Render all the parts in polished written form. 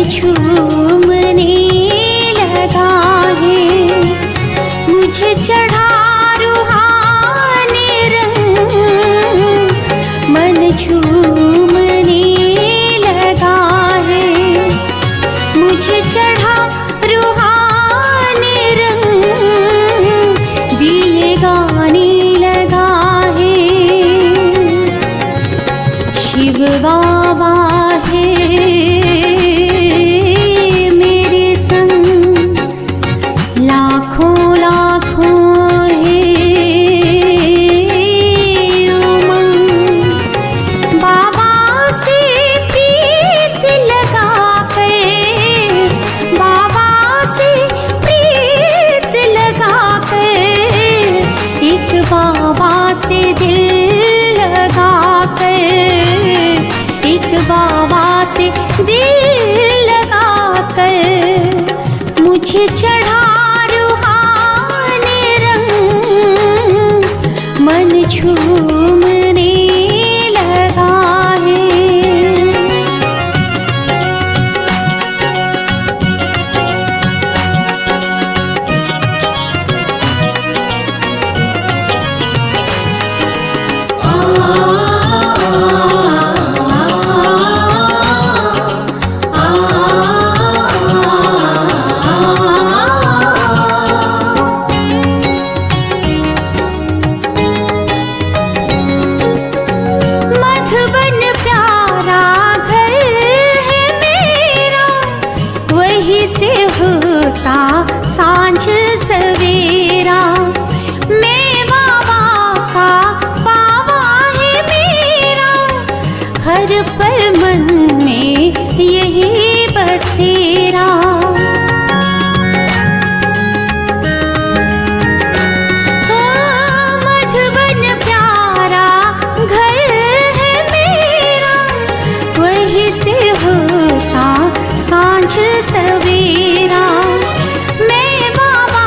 झूमने लगा है, मुझे चढ़ा रूहानी रंग, मन झूमने लगा है, मुझे चढ़ा रूहानी रंग, दिए गाने लगा है। शिव बाबा है मेरे संग, लाखों लाखों है उमंग, बाबा से प्रीत लगा कर, बाबा से प्रीत लगा कर, एक बाबा से दिल लगा कर, एक बाबा से दिल लगा कर, मुझे चढ़ा रूहानी रंग, मन झूमने लगा है। मधुबन प्यारा घर है मेरा, वहीं से होता सांझ सवेरा, मैं बाबा का बाबा है मेरा, हर पल मन में यही बसेरा। मधुबन प्यारा घर है मेरा, वहीं से होता सांझ सवेरा, मैं बाबा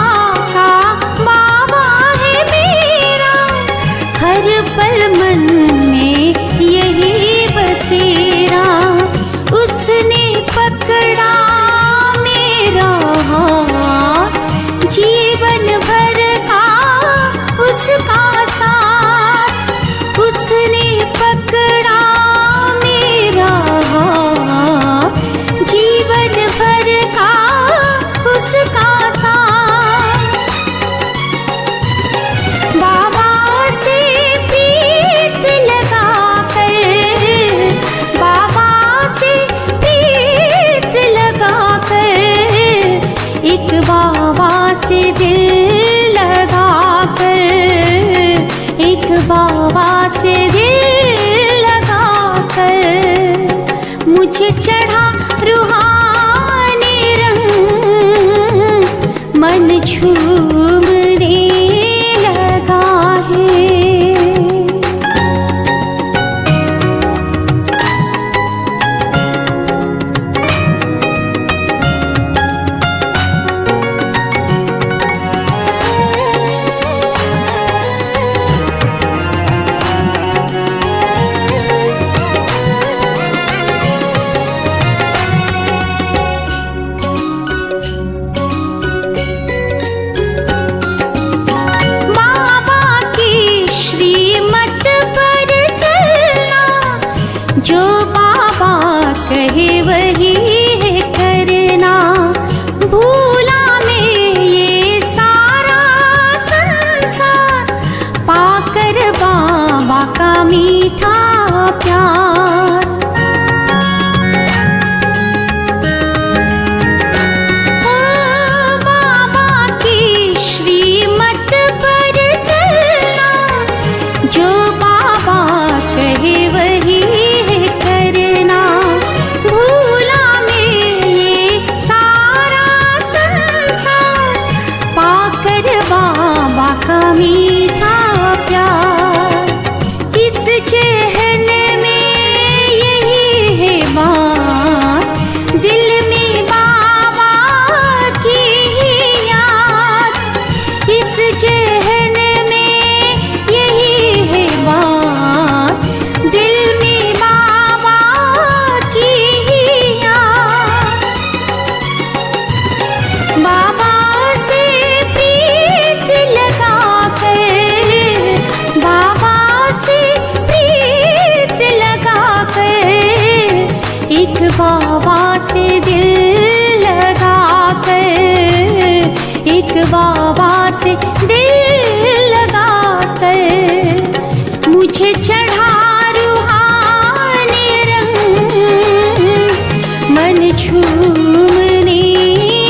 झूमने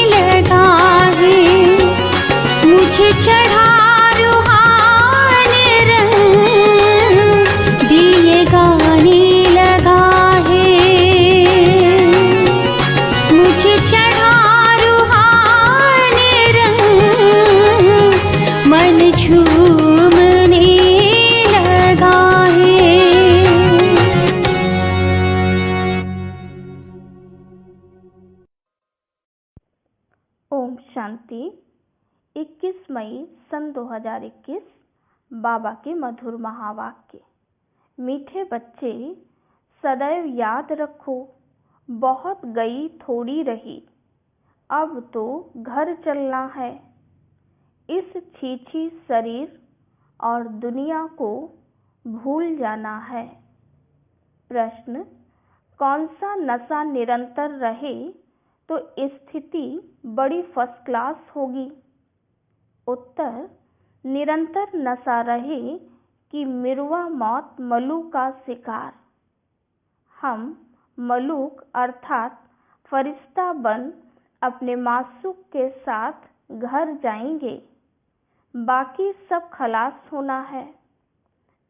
लगा है, मुझे चढ़ा रूहानी रंग, दिए गाने लगा है, मुझे चढ़ा रूहानी रंग, मन झूमने लगा है। ओम शांति। 21 मई सन 2021 बाबा के मधुर महावाक्य। मीठे बच्चे, सदैव याद रखो, बहुत गई थोड़ी रही, अब तो घर चलना है। इस छीछी शरीर और दुनिया को भूल जाना है। प्रश्न: कौन सा नशा निरंतर रहे तो स्थिति बड़ी फर्स्ट क्लास होगी? उत्तर: निरंतर नशा रहे कि मिर्वा मौत मलूक का शिकार। हम मलूक अर्थात फरिश्ता बन अपने मासूक के साथ घर जाएंगे, बाकी सब खलास होना है।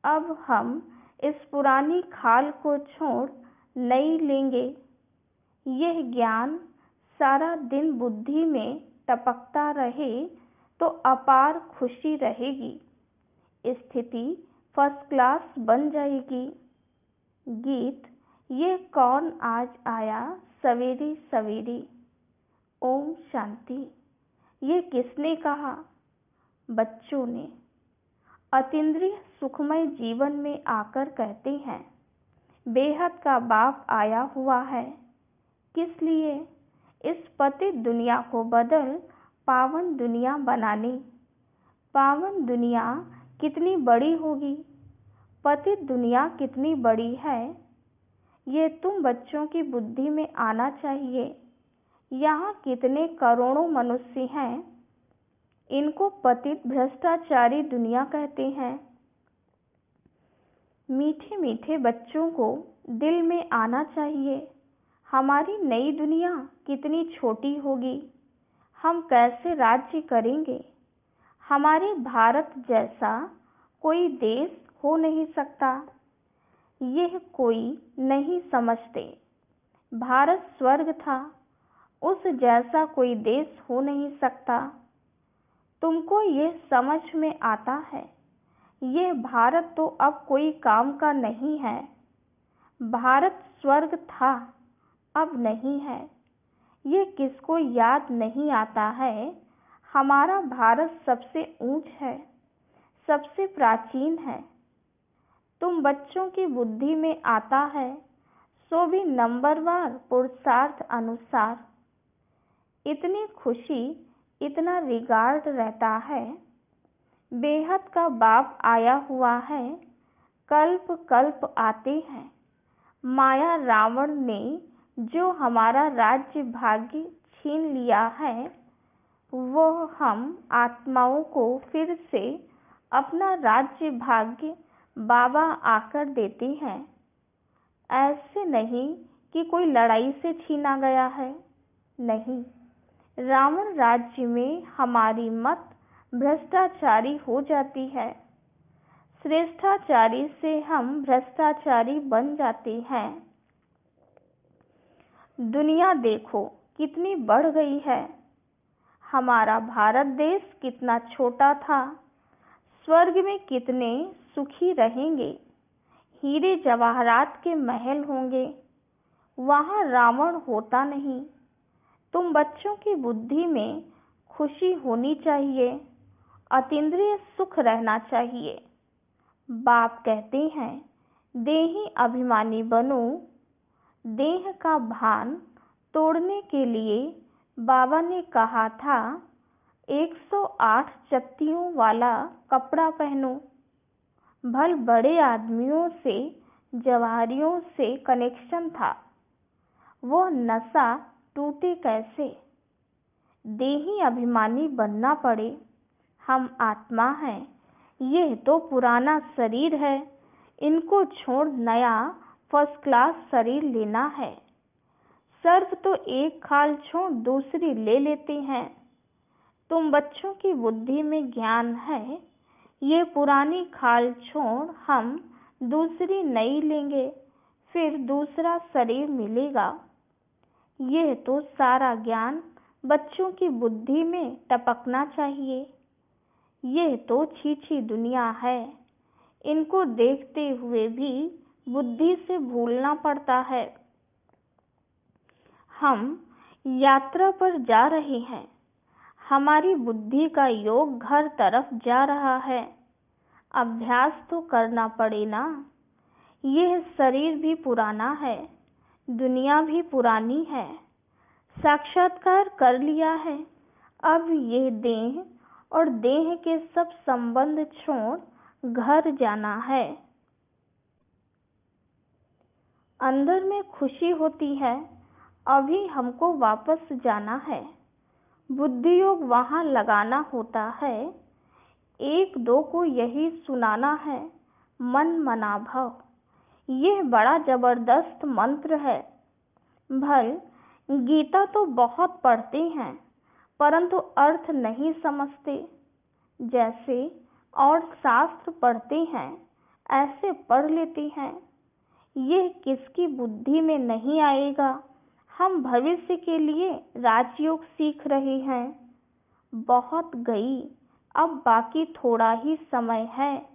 अब हम इस पुरानी खाल को छोड़ नई लेंगे। यह ज्ञान सारा दिन बुद्धि में टपकता रहे तो अपार खुशी रहेगी, स्थिति फर्स्ट क्लास बन जाएगी। गीत: ये कौन आज आया सवेरे सवेरे। ओम शांति। ये किसने कहा? बच्चों ने। अतीन्द्रिय सुखमय जीवन में आकर कहते हैं, बेहद का बाप आया हुआ है। किस लिए? इस पतित दुनिया को बदल पावन दुनिया बनाने। पावन दुनिया कितनी बड़ी होगी, पतित दुनिया कितनी बड़ी है, ये तुम बच्चों की बुद्धि में आना चाहिए। यहाँ कितने करोड़ों मनुष्य हैं, इनको पतित भ्रष्टाचारी दुनिया कहते हैं। मीठे मीठे बच्चों को दिल में आना चाहिए, हमारी नई दुनिया कितनी छोटी होगी, हम कैसे राज्य करेंगे। हमारे भारत जैसा कोई देश हो नहीं सकता, यह कोई नहीं समझते। भारत स्वर्ग था, उस जैसा कोई देश हो नहीं सकता। तुमको यह समझ में आता है, यह भारत तो अब कोई काम का नहीं है। भारत स्वर्ग था, अब नहीं है। ये किसको याद नहीं आता है, हमारा भारत सबसे ऊंच है, सबसे प्राचीन है। तुम बच्चों की बुद्धि में आता है, सो भी नंबरवार पुरुषार्थ अनुसार। इतनी खुशी, इतना रिगार्ड रहता है। बेहद का बाप आया हुआ है, कल्प कल्प आते हैं। माया रावण ने जो हमारा राज्य भाग्य छीन लिया है, वो हम आत्माओं को फिर से अपना राज्य भाग्य बाबा आकर देते हैं। ऐसे नहीं कि कोई लड़ाई से छीना गया है, नहीं। रावण राज्य में हमारी मत भ्रष्टाचारी हो जाती है, श्रेष्ठाचारी से हम भ्रष्टाचारी बन जाते हैं। दुनिया देखो कितनी बढ़ गई है, हमारा भारत देश कितना छोटा था। स्वर्ग में कितने सुखी रहेंगे, हीरे जवाहरात के महल होंगे, वहाँ रावण होता नहीं। तुम बच्चों की बुद्धि में खुशी होनी चाहिए, अतीन्द्रिय सुख रहना चाहिए। बाप कहते हैं, देही अभिमानी बनो। देह का भान तोड़ने के लिए बाबा ने कहा था, 108 चत्तियों वाला कपड़ा पहनो। भल बड़े आदमियों से, जवाहरियों से कनेक्शन था, वो नशा टूटे कैसे। देही अभिमानी बनना पड़े। हम आत्मा हैं, यह तो पुराना शरीर है, इनको छोड़ नया फर्स्ट क्लास शरीर लेना है। सर्प तो एक खाल छोड़ दूसरी ले लेते हैं। तुम बच्चों की बुद्धि में ज्ञान है, ये पुरानी खाल छोड़ हम दूसरी नई लेंगे, फिर दूसरा शरीर मिलेगा। यह तो सारा ज्ञान बच्चों की बुद्धि में टपकना चाहिए। यह तो छीछी दुनिया है, इनको देखते हुए भी बुद्धि से भूलना पड़ता है। हम यात्रा पर जा रहे हैं, हमारी बुद्धि का योग घर तरफ जा रहा है। अभ्यास तो करना पड़े ना। यह शरीर भी पुराना है, दुनिया भी पुरानी है। साक्षात्कार कर लिया है, अब यह देह और देह के सब संबंध छोड़ घर जाना है। अंदर में खुशी होती है, अभी हमको वापस जाना है। बुद्धि योग वहाँ लगाना होता है, एक दो को यही सुनाना है, मन मना भव। यह बड़ा जबरदस्त मंत्र है। भल गीता तो बहुत पढ़ते हैं, परंतु अर्थ नहीं समझते। जैसे और शास्त्र पढ़ते हैं, ऐसे पढ़ लेते हैं। यह किसकी बुद्धि में नहीं आएगा। हम भविष्य के लिए राजयोग सीख रहे हैं। बहुत गई, अब बाकी थोड़ा ही समय है।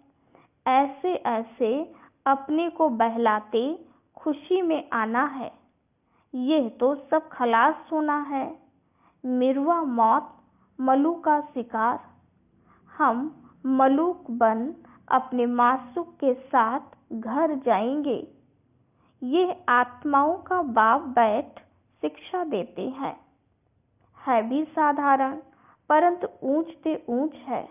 ऐसे ऐसे अपने को बहलाते खुशी में आना है। यह तो सब खलास होना है। मिरवा मौत, मलू का शिकार। हम मलूक बन अपने मासूक के साथ घर जाएंगे। यह आत्माओं का बाप बैठ शिक्षा देते हैं। है भी साधारण, परंतु ऊंच से ऊंच है।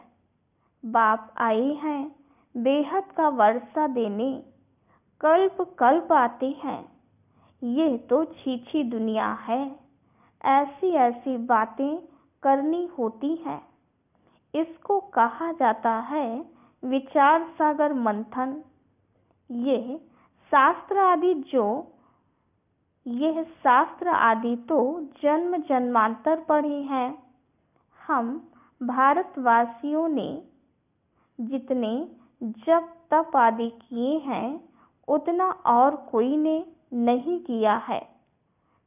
बाप आए हैं बेहद का वर्षा देने, कल्प कल्प आते हैं। यह तो छीछी दुनिया है, ऐसी ऐसी बातें करनी होती हैं। इसको कहा जाता है विचार सागर मंथन। यह शास्त्र आदि तो जन्म जन्मांतर पढ़े हैं। हम भारतवासियों ने जितने जप तप आदि किए हैं, उतना और कोई ने नहीं किया है।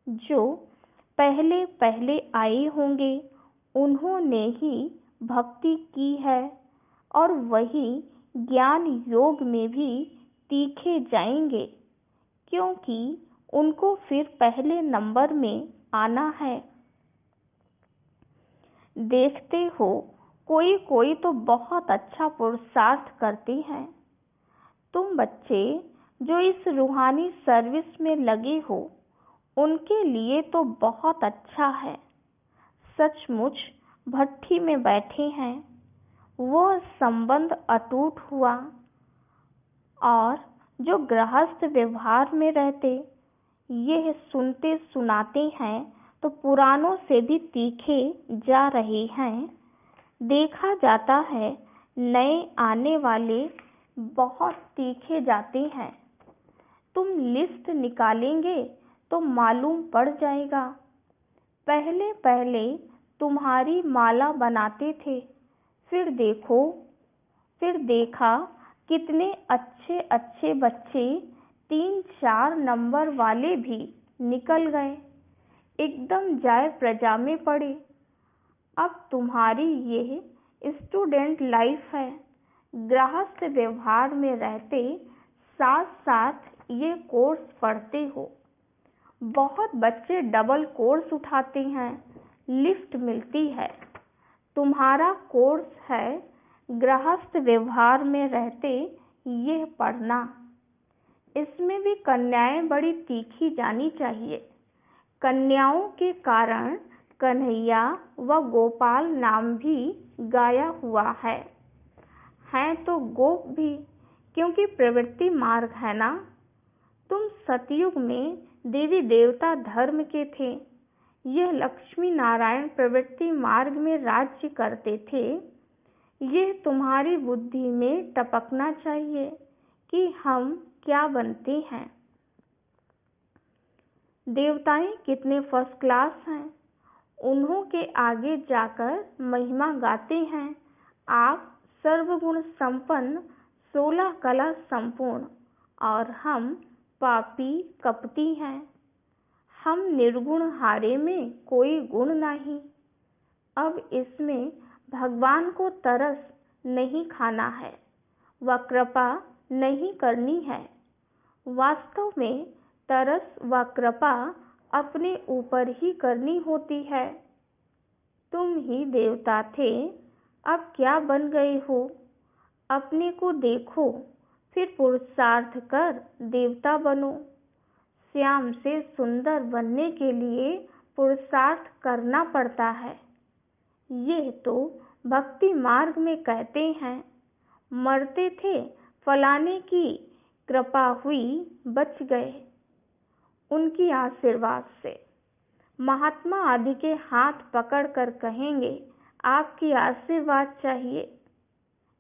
जो पहले पहले आए होंगे, उन्होंने ही भक्ति की है, और वही ज्ञान योग में भी तीखे जाएंगे, क्योंकि उनको फिर पहले नंबर में आना है। देखते हो कोई कोई तो बहुत अच्छा पुरुषार्थ करते हैं। तुम बच्चे जो इस रूहानी सर्विस में लगे हो, उनके लिए तो बहुत अच्छा है। सचमुच भट्ठी में बैठे हैं, वह संबंध अटूट हुआ। और जो गृहस्थ व्यवहार में रहते, यह सुनते सुनाते हैं तो पुरानों से भी तीखे जा रहे हैं। देखा जाता है नए आने वाले बहुत तीखे जाते हैं। तुम लिस्ट निकालेंगे तो मालूम पड़ जाएगा। पहले पहले तुम्हारी माला बनाते थे, फिर देखा कितने अच्छे अच्छे बच्चे 3-4 नंबर वाले भी निकल गए, एकदम जाए प्रजा में पड़े। अब तुम्हारी यह स्टूडेंट लाइफ है। गृहस्थ व्यवहार में रहते साथ साथ ये कोर्स पढ़ते हो। बहुत बच्चे डबल कोर्स उठाते हैं, लिफ्ट मिलती है। तुम्हारा कोर्स है गृहस्थ व्यवहार में रहते यह पढ़ना। इसमें भी कन्याएं बड़ी तीखी जानी चाहिए। कन्याओं के कारण कन्हैया व गोपाल नाम भी गाया हुआ है। हैं तो गोप भी, क्योंकि प्रवृत्ति मार्ग है ना। तुम सतयुग में देवी देवता धर्म के थे। यह लक्ष्मी नारायण प्रवृत्ति मार्ग में राज्य करते थे। यह तुम्हारी बुद्धि में टपकना चाहिए कि हम क्या बनते हैं। देवताएं कितने फर्स्ट क्लास हैं, उन्हों के आगे जाकर महिमा गाते हैं। आप सर्वगुण संपन्न, 16 कला संपूर्ण, और हम पापी कपटी हैं। हम निर्गुण हारे में कोई गुण नहीं। अब इसमें भगवान को तरस नहीं खाना है व कृपा नहीं करनी है। वास्तव में तरस व कृपा अपने ऊपर ही करनी होती है। तुम ही देवता थे, अब क्या बन गए हो? अपने को देखो, फिर पुरुषार्थ कर देवता बनो। श्याम से सुंदर बनने के लिए पुरुषार्थ करना पड़ता है। ये तो भक्ति मार्ग में कहते हैं। मरते थे, फलाने की कृपा हुई, बच गए उनकी आशीर्वाद से। महात्मा आदि के हाथ पकड़कर कहेंगे, आपकी आशीर्वाद चाहिए।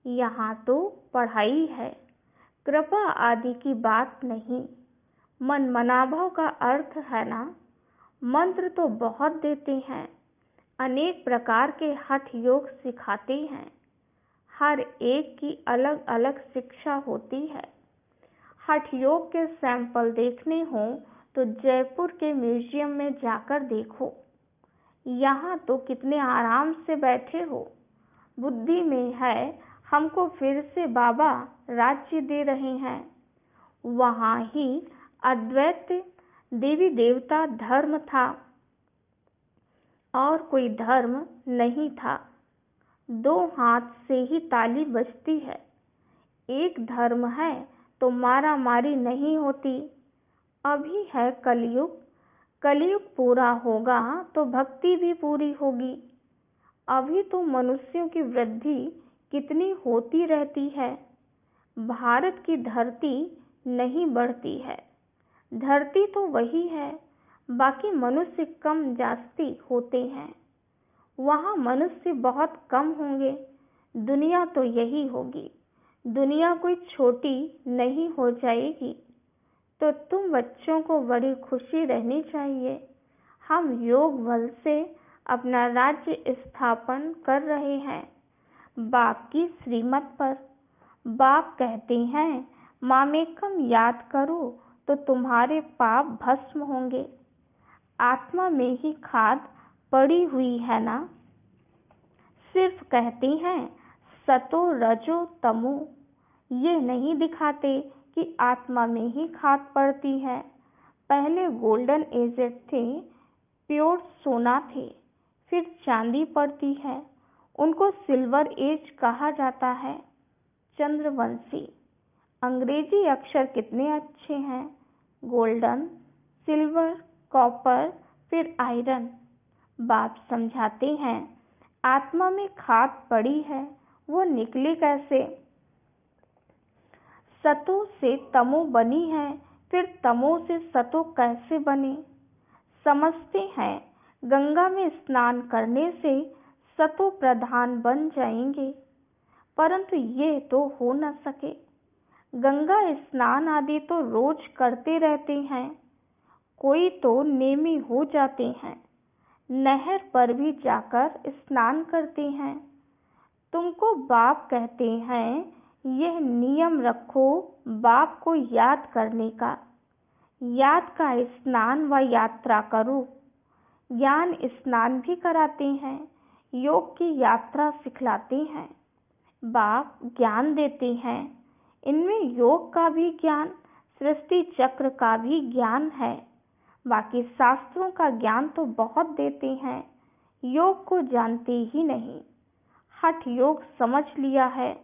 यहाँ तो पढ़ाई है, कृपा आदि की बात नहीं। मन मनाभाव का अर्थ है ना। मंत्र तो बहुत देते हैं, अनेक प्रकार के हठ योग सिखाते हैं। हर एक की अलग अलग शिक्षा होती है। हठ योग के सैंपल देखने हों तो जयपुर के म्यूजियम में जाकर देखो। यहाँ तो कितने आराम से बैठे हो। बुद्धि में है हमको फिर से बाबा राज्य दे रहे हैं। वहाँ ही अद्वैत देवी देवता धर्म था और कोई धर्म नहीं था। 2 हाथ से ही ताली बजती है। एक धर्म है तो मारा मारी नहीं होती। अभी है कलयुग, कलयुग पूरा होगा तो भक्ति भी पूरी होगी। अभी तो मनुष्यों की वृद्धि कितनी होती रहती है। भारत की धरती नहीं बढ़ती है। धरती तो वही है, बाकी मनुष्य कम जास्ती होते हैं। वहाँ मनुष्य बहुत कम होंगे। दुनिया तो यही होगी। दुनिया कोई छोटी नहीं हो जाएगी। तो तुम बच्चों को बड़ी खुशी रहनी चाहिए। हम योग बल से अपना राज्य स्थापन कर रहे हैं, बाप की श्रीमत पर। बाप कहते हैं, मामेकम याद करो तो तुम्हारे पाप भस्म होंगे। आत्मा में ही खाद पड़ी हुई है ना। सिर्फ कहते हैं सतो रजो तमो, ये नहीं दिखाते कि आत्मा में ही खाद पड़ती है। पहले गोल्डन एजेड थे, प्योर सोना थे, फिर चांदी पड़ती है, उनको सिल्वर एज कहा जाता है। चंद्रवंशी। अंग्रेजी अक्षर कितने अच्छे हैं। गोल्डन, सिल्वर, कॉपर, फिर आयरन। बाप समझाते हैं आत्मा में खाद पड़ी है, वो निकले कैसे। सतो से तमो बनी है, फिर तमो से सतो कैसे बने। समझते हैं गंगा में स्नान करने से सतो प्रधान बन जाएंगे, परंतु ये तो हो न सके। गंगा स्नान आदि तो रोज करते रहते हैं, कोई तो नेमी हो जाते हैं, नहर पर भी जाकर स्नान करते हैं। तुमको बाप कहते हैं यह नियम रखो बाप को याद करने का। याद का स्नान व यात्रा करो। ज्ञान स्नान भी कराते हैं, योग की यात्रा सिखलाते हैं। बाप ज्ञान देते हैं, इनमें योग का भी ज्ञान, सृष्टि चक्र का भी ज्ञान है। बाकी शास्त्रों का ज्ञान तो बहुत देते हैं, योग को जानते ही नहीं। हठ योग समझ लिया है।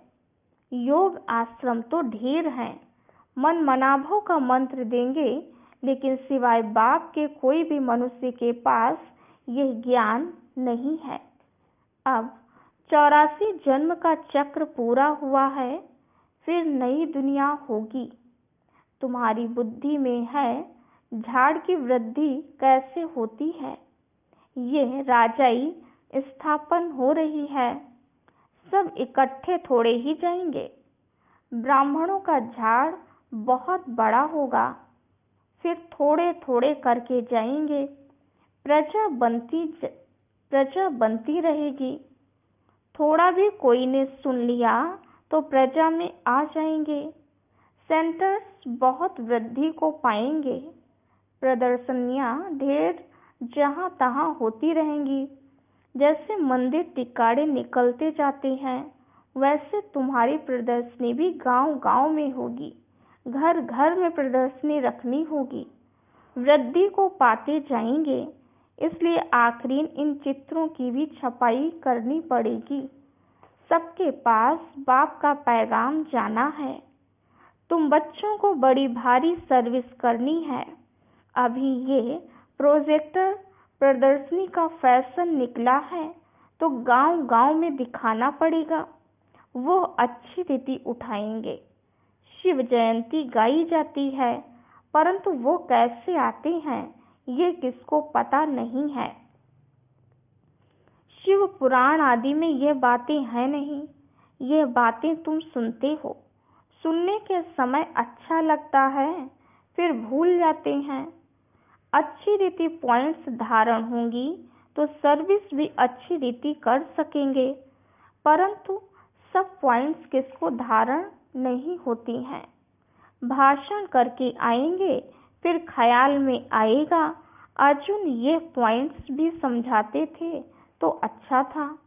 योग आश्रम तो ढेर हैं, मन मनाभव का मंत्र देंगे, लेकिन सिवाय बाप के कोई भी मनुष्य के पास यह ज्ञान नहीं है। अब 84 जन्म का चक्र पूरा हुआ है, फिर नई दुनिया होगी। तुम्हारी बुद्धि में है झाड़ की वृद्धि कैसे होती है। ये राजाई स्थापन हो रही है, सब इकट्ठे थोड़े ही जाएंगे। ब्राह्मणों का झाड़ बहुत बड़ा होगा, फिर थोड़े थोड़े करके जाएंगे। प्रजा बनती रहेगी। थोड़ा भी कोई ने सुन लिया तो प्रजा में आ जाएंगे। सेंटर्स बहुत वृद्धि को पाएंगे। प्रदर्शनियां ढेर जहां तहां होती रहेंगी। जैसे मंदिर टिकाड़े निकलते जाते हैं, वैसे तुम्हारी प्रदर्शनी भी गांव गांव में होगी। घर घर में प्रदर्शनी रखनी होगी। वृद्धि को पाते जाएंगे, इसलिए आखिरीन इन चित्रों की भी छपाई करनी पड़ेगी। सबके पास बाप का पैगाम जाना है। तुम बच्चों को बड़ी भारी सर्विस करनी है। अभी ये प्रोजेक्टर प्रदर्शनी का फैशन निकला है, तो गांव गांव में दिखाना पड़ेगा। वो अच्छी रीति उठाएंगे। शिव जयंती गाई जाती है, परंतु वो कैसे आते हैं ये किसको पता नहीं है। शिव पुराण आदि में ये बातें हैं नहीं। ये बातें तुम सुनते हो। सुनने के समय अच्छा लगता है, फिर भूल जाते हैं। अच्छी रीति पॉइंट्स धारण होंगी तो सर्विस भी अच्छी रीति कर सकेंगे, परंतु सब पॉइंट्स किसको धारण नहीं होती हैं। भाषण करके आएंगे, फिर ख्याल में आएगा अर्जुन ये पॉइंट्स भी समझाते थे तो अच्छा था।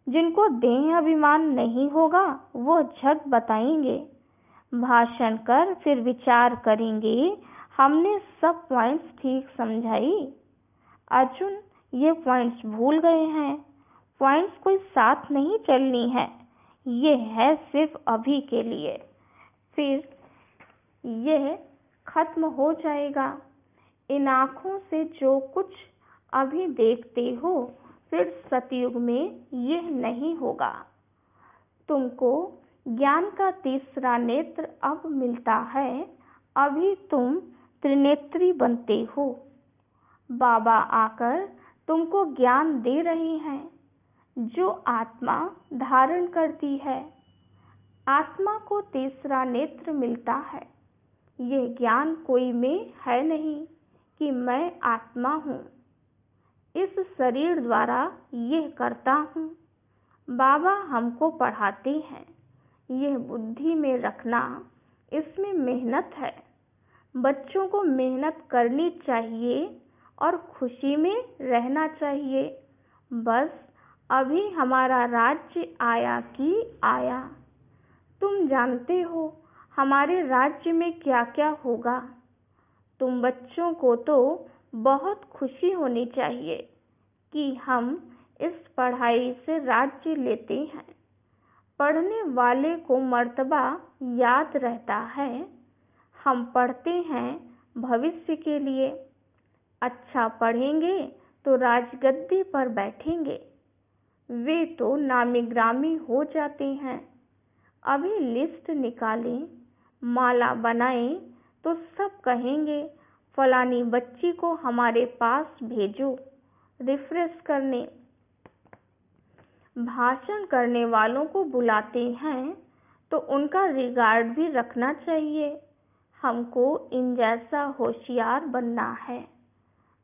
जिनको देह अभिमान नहीं होगा वो झट बताएंगे। भाषण कर फिर विचार करेंगे, हमने सब पॉइंट्स ठीक समझाई। अर्जुन ये पॉइंट्स भूल गए हैं। पॉइंट्स कोई साथ नहीं चलनी है, ये है सिर्फ अभी के लिए, फिर यह खत्म हो जाएगा। इन आँखों से जो कुछ अभी देखते हो, फिर सतयुग में यह नहीं होगा। तुमको ज्ञान का तीसरा नेत्र अब मिलता है। अभी तुम त्रिनेत्री बनते हो। बाबा आकर तुमको ज्ञान दे रहे हैं, जो आत्मा धारण करती है। आत्मा को तीसरा नेत्र मिलता है। यह ज्ञान कोई में है नहीं कि मैं आत्मा हूँ, इस शरीर द्वारा यह करता हूँ। बाबा हमको पढ़ाते हैं, यह बुद्धि में रखना, इसमें मेहनत है। बच्चों को मेहनत करनी चाहिए और खुशी में रहना चाहिए। बस अभी हमारा राज्य आया कि आया। तुम जानते हो हमारे राज्य में क्या क्या होगा। तुम बच्चों को तो बहुत खुशी होनी चाहिए कि हम इस पढ़ाई से राज्य लेते हैं। पढ़ने वाले को मर्तबा याद रहता है। हम पढ़ते हैं भविष्य के लिए। अच्छा पढ़ेंगे तो राजगद्दी पर बैठेंगे। वे तो नामी ग्रामी हो जाते हैं। अभी लिस्ट निकालें, माला बनाएं तो सब कहेंगे फलानी बच्ची को हमारे पास भेजो रिफ्रेश करने। भाषण करने वालों को बुलाते हैं तो उनका रिगार्ड भी रखना चाहिए। हमको इन जैसा होशियार बनना है।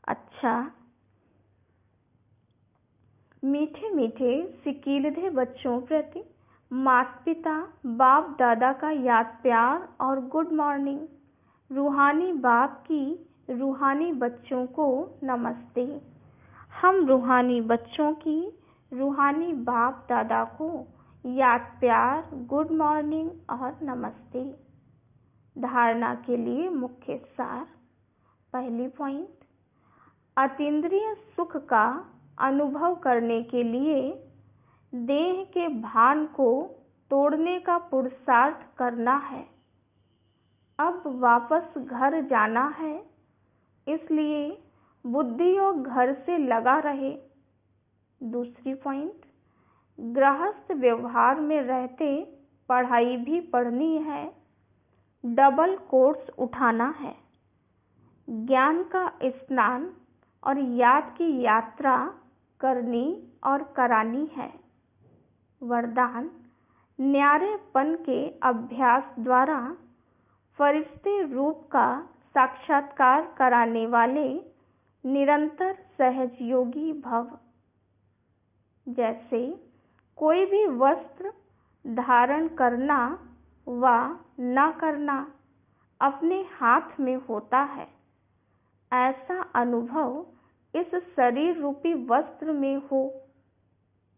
अच्छा, मीठे मीठे सिकीलधे बच्चों प्रति माता पिता बाप दादा का याद प्यार और गुड मॉर्निंग। रूहानी बाप की रूहानी बच्चों को नमस्ते। हम रूहानी बच्चों की रूहानी बाप दादा को याद प्यार, गुड मॉर्निंग और नमस्ते। धारणा के लिए मुख्य सार। पहली पॉइंट, अतीन्द्रिय सुख का अनुभव करने के लिए देह के भान को तोड़ने का पुरुषार्थ करना है। अब वापस घर जाना है, इसलिए बुद्धि और घर से लगा रहे। दूसरी पॉइंट, गृहस्थ व्यवहार में रहते पढ़ाई भी पढ़नी है। डबल कोर्स उठाना है। ज्ञान का स्नान और याद की यात्रा करनी और करानी है। वरदान, न्यारेपन के अभ्यास द्वारा फरिश्ते रूप का साक्षात्कार कराने वाले निरंतर सहजयोगी भव। जैसे कोई भी वस्त्र धारण करना व न करना अपने हाथ में होता है, ऐसा अनुभव इस शरीर रूपी वस्त्र में हो।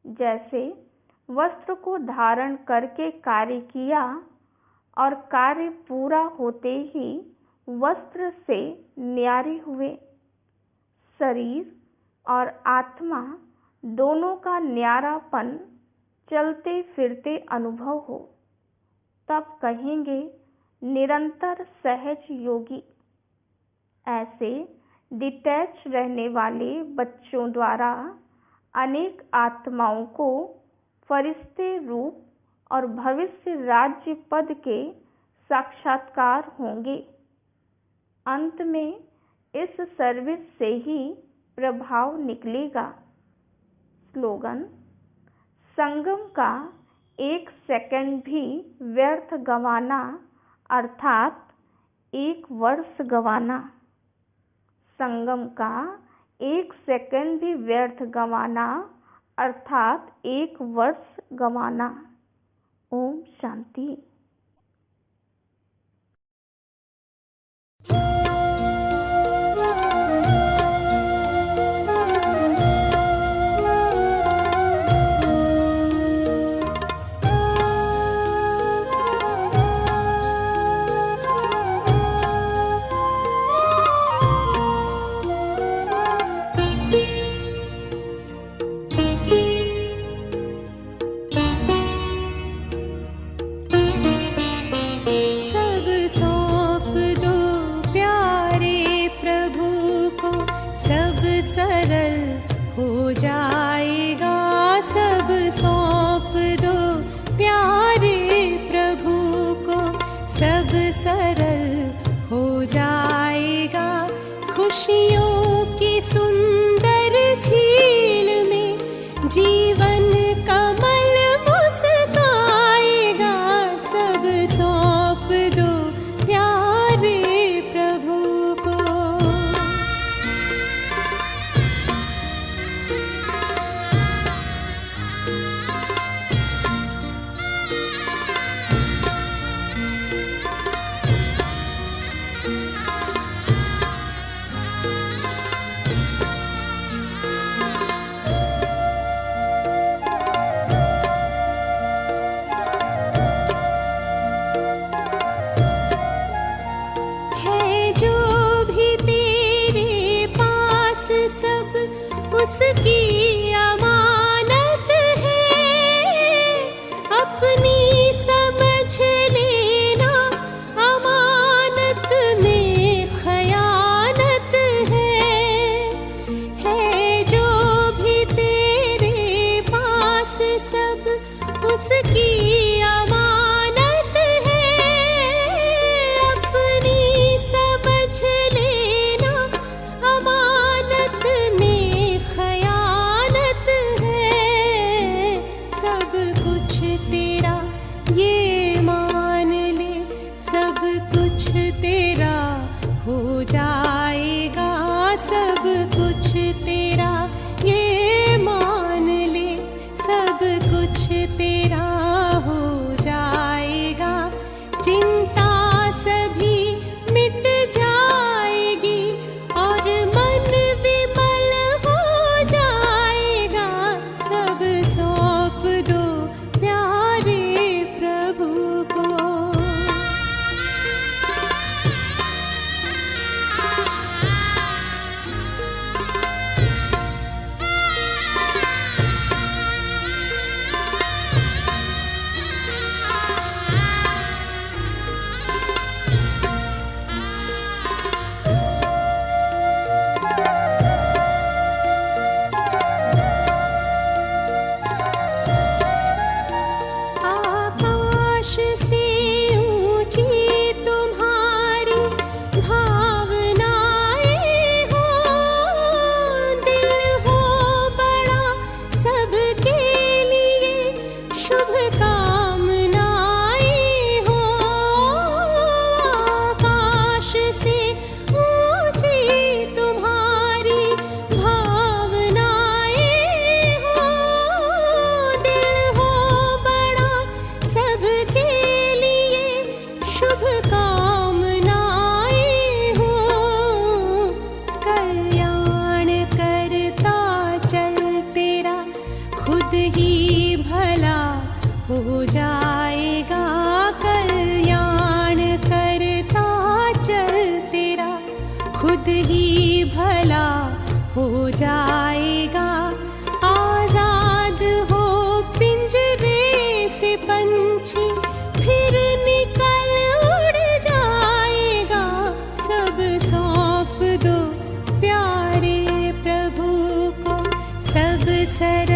जैसे वस्त्र को धारण करके कार्य किया और कार्य पूरा होते ही वस्त्र से न्यारे हुए। शरीर और आत्मा दोनों का न्यारापन चलते फिरते अनुभव हो, तब कहेंगे निरंतर सहज योगी। ऐसे डिटैच रहने वाले बच्चों द्वारा अनेक आत्माओं को फरिश्ते रूप और भविष्य राज्य पद के साक्षात्कार होंगे। अंत में इस सर्विस से ही प्रभाव निकलेगा। स्लोगन: संगम का 1 सेकंड भी व्यर्थ गंवाना अर्थात 1 वर्ष गंवाना। संगम का 1 सेकंड भी व्यर्थ गंवाना अर्थात 1 वर्ष गंवाना। ओम शांति। खुशियों की सुंदर झील में जीवन कमल मुस्काएगा। सब सौंप दो प्यारे प्रभु को। उसकी अमानत है, अपनी समझ लेना अमानत में खयानत है जो भी तेरे पास सब उसकी अमानत है, अपनी समझ लेना अमानत में खयानत हो जाएगा कल्याण करता चल तेरा, खुद ही भला हो जाएगा। आजाद हो पिंजरे से पंछी, फिर निकल उड़ जाएगा। सब सौंप दो प्यारे प्रभु को, सब सर